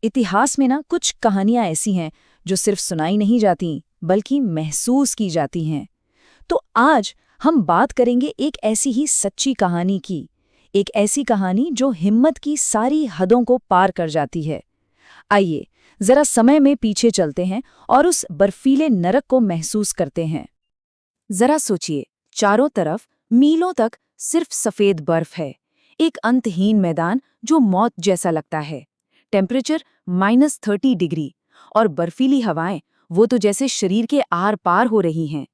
इतिहास में ना कुछ कहानियां ऐसी हैं जो सिर्फ सुनाई नहीं जाती, बल्कि महसूस की जाती हैं। तो आज हम बात करेंगे एक ऐसी ही सच्ची कहानी की, एक ऐसी कहानी जो हिम्मत की सारी हदों को पार कर जाती है। आइए जरा समय में पीछे चलते हैं और उस बर्फीले नरक को महसूस करते हैं। जरा सोचिए, चारों तरफ मीलों तक सिर्फ सफेद बर्फ है। एक अंतहीन मैदान जो मौत जैसा लगता है। टेम्परेचर -30 डिग्री और बर्फीली हवाएं, वो तो जैसे शरीर के आर पार हो रही हैं।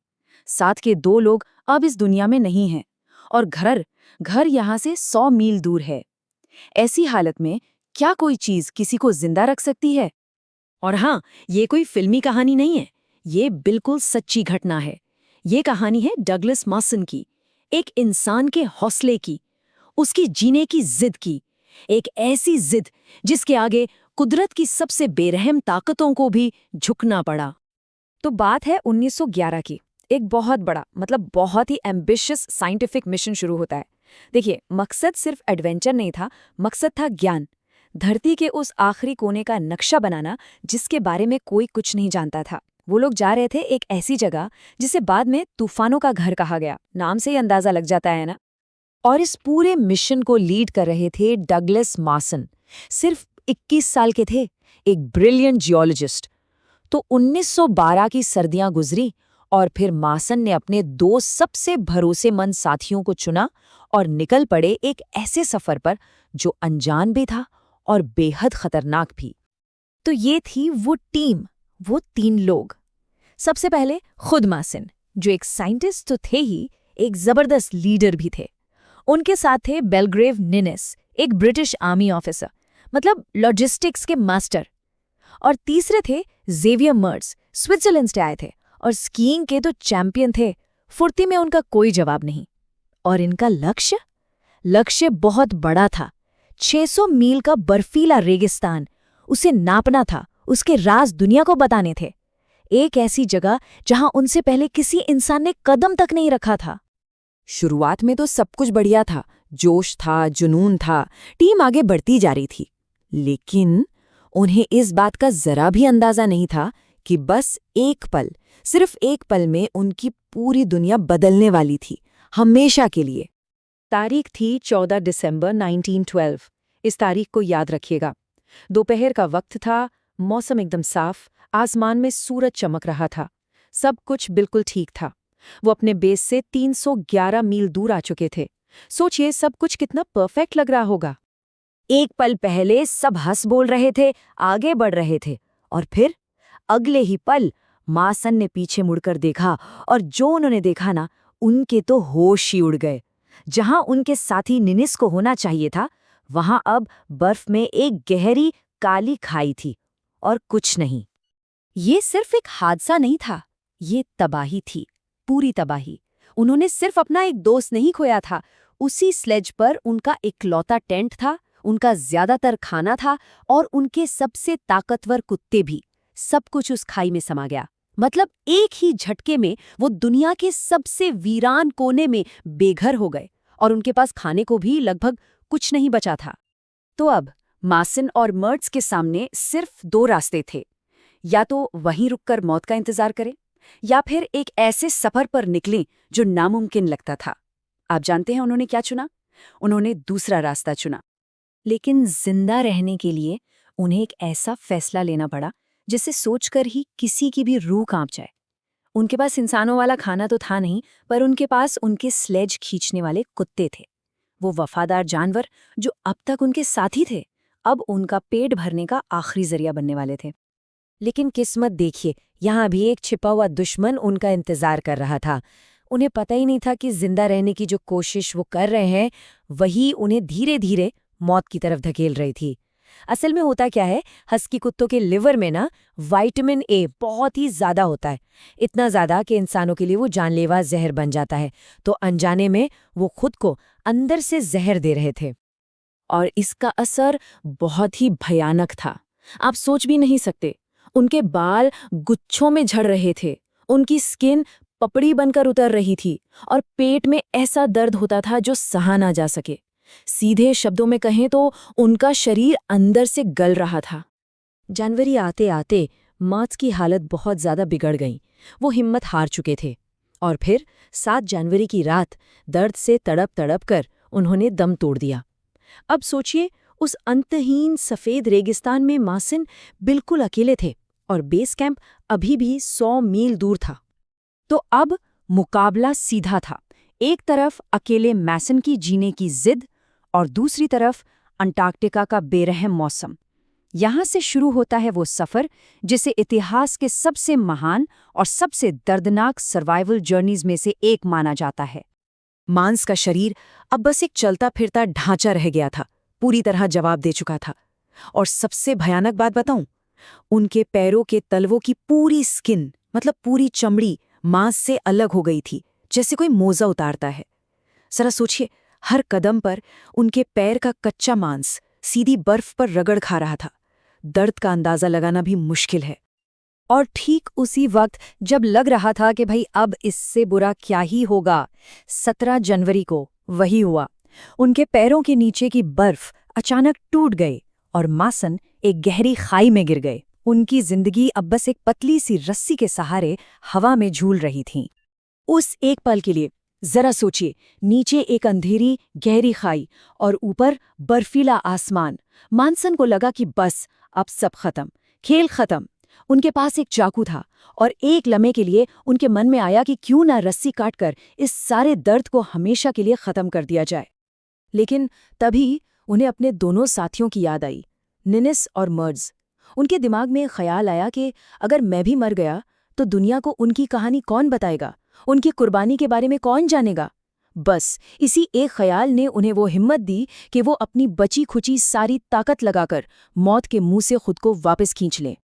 साथ के दो लोग अब इस दुनिया में नहीं हैं और घर घर यहाँ से 100 मील दूर है। ऐसी हालत में क्या कोई चीज किसी को जिंदा रख सकती है? और हाँ, ये कोई फिल्मी कहानी नहीं है, ये बिल्कुल सच्ची घटना है। ये कहानी है डगलस मॉसन की, एक इंसान के हौसले की, उसकी जीने की जिद की। एक ऐसी जिद जिसके आगे कुदरत की सबसे बेरहम ताकतों को भी झुकना पड़ा। तो बात है 1911 की। एक बहुत बड़ा, मतलब बहुत ही एम्बिशियस साइंटिफिक मिशन शुरू होता है। देखिए, मकसद सिर्फ एडवेंचर नहीं था, मकसद था ज्ञान। धरती के उस आखिरी कोने का नक्शा बनाना जिसके बारे में कोई कुछ नहीं जानता था। वो लोग जा रहे थे एक ऐसी जगह जिसे बाद में तूफानों का घर कहा गया। नाम से ही अंदाजा लग जाता है ना। और इस पूरे मिशन को लीड कर रहे थे डगलस मॉसन। सिर्फ 21 साल के थे, एक ब्रिलियंट जियोलॉजिस्ट। तो 1912 की सर्दियां गुजरी और फिर मॉसन ने अपने दो सबसे भरोसेमंद साथियों को चुना और निकल पड़े एक ऐसे सफर पर जो अनजान भी था और बेहद खतरनाक भी। तो ये थी वो टीम, वो 3 लोग। सबसे पहले खुद मॉसन, जो एक साइंटिस्ट तो थे ही, एक जबरदस्त लीडर भी थे। उनके साथ थे बेलग्रेव निनेस, एक ब्रिटिश आर्मी ऑफिसर, मतलब लॉजिस्टिक्स के मास्टर। और तीसरे थे जेवियर मर्ट्स, स्विट्जरलैंड से आए थे और स्कीइंग के तो चैंपियन थे। फुर्ती में उनका कोई जवाब नहीं। और इनका लक्ष्य बहुत बड़ा था। 600 मील का बर्फीला रेगिस्तान, उसे नापना था, उसके राज दुनिया को बताने थे। एक ऐसी जगह जहां उनसे पहले किसी इंसान ने कदम तक नहीं रखा था। शुरुआत में तो सब कुछ बढ़िया था, जोश था, जुनून था, टीम आगे बढ़ती जा रही थी। लेकिन उन्हें इस बात का जरा भी अंदाजा नहीं था कि बस एक पल, सिर्फ एक पल में उनकी पूरी दुनिया बदलने वाली थी, हमेशा के लिए। तारीख थी 14 दिसंबर 1912। इस तारीख को याद रखिएगा। दोपहर का वक्त था, मौसम एकदम साफ, आसमान में सूरज चमक रहा था। सब कुछ बिल्कुल ठीक था। वो अपने बेस से 311 मील दूर आ चुके थे। सोचिए, सब कुछ कितना परफेक्ट लग रहा होगा। एक पल पहले सब हंस बोल रहे थे, आगे बढ़ रहे थे, और फिर अगले ही पल मॉसन ने पीछे मुड़कर देखा, और जो उन्होंने देखा ना, उनके तो होश ही उड़ गए। जहां उनके साथी निनिस को होना चाहिए था, वहां अब बर्फ में एक गहरी काली खाई थी और कुछ नहीं। ये सिर्फ एक हादसा नहीं था, ये तबाही थी, पूरी तबाही। उन्होंने सिर्फ अपना एक दोस्त नहीं खोया था, उसी स्लेज पर उनका इकलौता टेंट था, उनका ज्यादातर खाना था और उनके सबसे ताकतवर कुत्ते भी। सब कुछ उस खाई में समा गया। मतलब एक ही झटके में वो दुनिया के सबसे वीरान कोने में बेघर हो गए और उनके पास खाने को भी लगभग कुछ नहीं बचा था। तो अब मॉसन और मर्ट्स के सामने सिर्फ 2 रास्ते थे। या तो वहीं रुककर मौत का इंतजार करें, या फिर एक ऐसे सफर पर निकलें जो नामुमकिन लगता था। आप जानते हैं उन्होंने क्या चुना? उन्होंने दूसरा रास्ता चुना। लेकिन जिंदा रहने के लिए उन्हें एक ऐसा फैसला लेना पड़ा जिसे सोचकर ही किसी की भी रूह कांप जाए। उनके पास इंसानों वाला खाना तो था नहीं, पर उनके पास उनके स्लेज खींचने वाले कुत्ते थे। वो वफादार जानवर जो अब तक उनके साथी थे, अब उनका पेट भरने का आखिरी जरिया बनने वाले थे। लेकिन किस्मत देखिए, यहाँ भी एक छिपा हुआ दुश्मन उनका इंतजार कर रहा था। उन्हें पता ही नहीं था कि जिंदा रहने की जो कोशिश वो कर रहे हैं, वही उन्हें धीरे धीरे मौत की तरफ धकेल रही थी। असल में होता क्या है, हस्की कुत्तों के लिवर में ना विटामिन ए बहुत ही ज्यादा होता है। इतना ज्यादा कि इंसानों के लिए वो जानलेवा जहर बन जाता है। तो अनजाने में वो खुद को अंदर से जहर दे रहे थे और इसका असर बहुत ही भयानक था। आप सोच भी नहीं सकते। उनके बाल गुच्छों में झड़ रहे थे, उनकी स्किन पपड़ी बनकर उतर रही थी और पेट में ऐसा दर्द होता था जो सहा ना जा सके। सीधे शब्दों में कहें तो उनका शरीर अंदर से गल रहा था। जनवरी आते आते मार्च की हालत बहुत ज़्यादा बिगड़ गई। वो हिम्मत हार चुके थे। और फिर 7 जनवरी की रात दर्द से तड़प तड़प कर उन्होंने दम तोड़ दिया। अब सोचिए, उस अंतहीन सफ़ेद रेगिस्तान में मासिन बिल्कुल अकेले थे और बेस कैंप अभी भी 100 मील दूर था। तो अब मुकाबला सीधा था। एक तरफ अकेले मैसन की जीने की जिद और दूसरी तरफ अंटार्कटिका का बेरहम मौसम। यहाँ से शुरू होता है वो सफ़र जिसे इतिहास के सबसे महान और सबसे दर्दनाक सर्वाइवल जर्नीज में से एक माना जाता है। मांस का शरीर अब बस एक चलता फिरता ढांचा रह गया था, पूरी तरह जवाब दे चुका था। और सबसे भयानक बात बताऊं, उनके पैरों के तलवों की पूरी स्किन, मतलब पूरी चमड़ी, मांस से अलग हो गई थी, जैसे कोई मोजा उतारता है। जरा सोचिए, हर कदम पर उनके पैर का कच्चा मांस सीधी बर्फ पर रगड़ खा रहा था। दर्द का अंदाजा लगाना भी मुश्किल है। और ठीक उसी वक्त जब लग रहा था कि भाई अब इससे बुरा क्या ही होगा, 17 जनवरी को वही हुआ। उनके पैरों के नीचे की बर्फ अचानक टूट गई और मासन एक गहरी खाई में गिर गए। उनकी जिंदगी अब बस एक पतली सी रस्सी के सहारे हवा में झूल रही थी। उस एक पल के लिए जरा सोचिए, नीचे एक अंधेरी गहरी खाई और ऊपर बर्फीला आसमान। मानसन को लगा कि बस अब सब खत्म, खेल खत्म। उनके पास एक चाकू था और एक लम्हे के लिए उनके मन में आया कि क्यों ना रस्सी काटकर इस सारे दर्द को हमेशा के लिए खत्म कर दिया जाए। लेकिन तभी उन्हें अपने दोनों साथियों की याद आई, निनिस और मर्ज। उनके दिमाग में ख्याल आया कि अगर मैं भी मर गया तो दुनिया को उनकी कहानी कौन बताएगा, उनकी कुर्बानी के बारे में कौन जानेगा। बस इसी एक ख्याल ने उन्हें वो हिम्मत दी कि वो अपनी बची खुची सारी ताकत लगाकर मौत के मुंह से खुद को वापस खींच लें।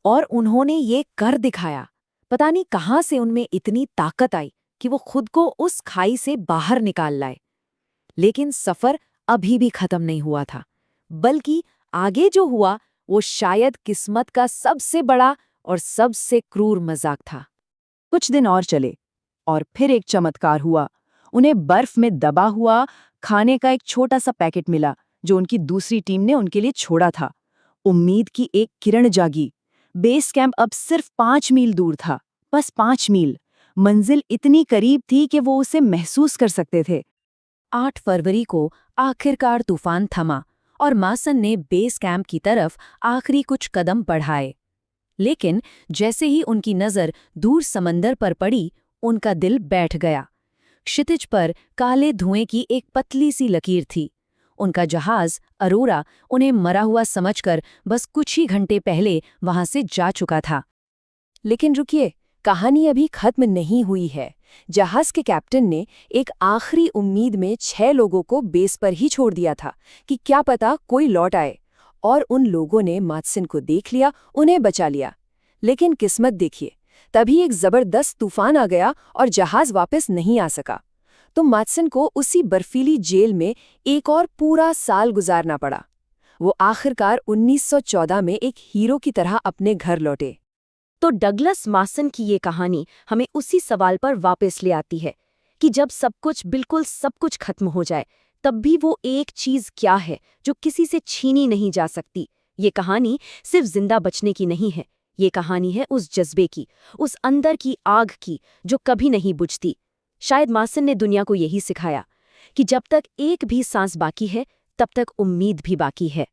और उन्होंने ये कर दिखाया। पता नहीं कहाँ से उनमें इतनी ताकत आई कि वो खुद को उस खाई से बाहर निकाल लाए। लेकिन सफ़र अभी भी खत्म नहीं हुआ था, बल्कि आगे जो हुआ वो शायद किस्मत का सबसे बड़ा और सबसे क्रूर मजाक था। कुछ दिन और चले और फिर एक चमत्कार हुआ। उन्हें बर्फ में दबा हुआ खाने का एक छोटा सा पैकेट मिला जो उनकी दूसरी टीम ने उनके लिए छोड़ा था। उम्मीद की एक किरण जागी। बेस कैंप अब सिर्फ 5 मील दूर था, बस 5 मील। मंजिल इतनी करीब थी कि वो उसे महसूस कर सकते थे। 8 फरवरी को आखिरकार तूफान थमा और मासन ने बेस कैंप की तरफ आखिरी कुछ कदम बढ़ाए। लेकिन जैसे ही उनकी नज़र दूर समंदर पर पड़ी, उनका दिल बैठ गया। क्षितिज पर काले धुएं की एक पतली सी लकीर थी। उनका जहाज अरोरा उन्हें मरा हुआ समझकर बस कुछ ही घंटे पहले वहां से जा चुका था। लेकिन रुकिए, कहानी अभी खत्म नहीं हुई है। जहाज के कैप्टन ने एक आखिरी उम्मीद में 6 लोगों को बेस पर ही छोड़ दिया था कि क्या पता कोई लौट आए। और उन लोगों ने मात्सिन को देख लिया, उन्हें बचा लिया। लेकिन किस्मत देखिए, तभी एक जबरदस्त तूफान आ गया और जहाज वापस नहीं आ सका। तो मात्सिन को उसी बर्फीली जेल में एक और पूरा साल गुजारना पड़ा। वो आखिरकार 1914 में एक हीरो की तरह अपने घर लौटे। तो डगलस मासन की ये कहानी हमें उसी सवाल पर वापस ले आती है कि जब बिल्कुल सब कुछ खत्म हो जाए, तब भी वो एक चीज़ क्या है जो किसी से छीनी नहीं जा सकती। ये कहानी सिर्फ जिंदा बचने की नहीं है, ये कहानी है उस जज्बे की, उस अंदर की आग की जो कभी नहीं बुझती। शायद मासन ने दुनिया को यही सिखाया कि जब तक एक भी सांस बाकी है, तब तक उम्मीद भी बाकी है।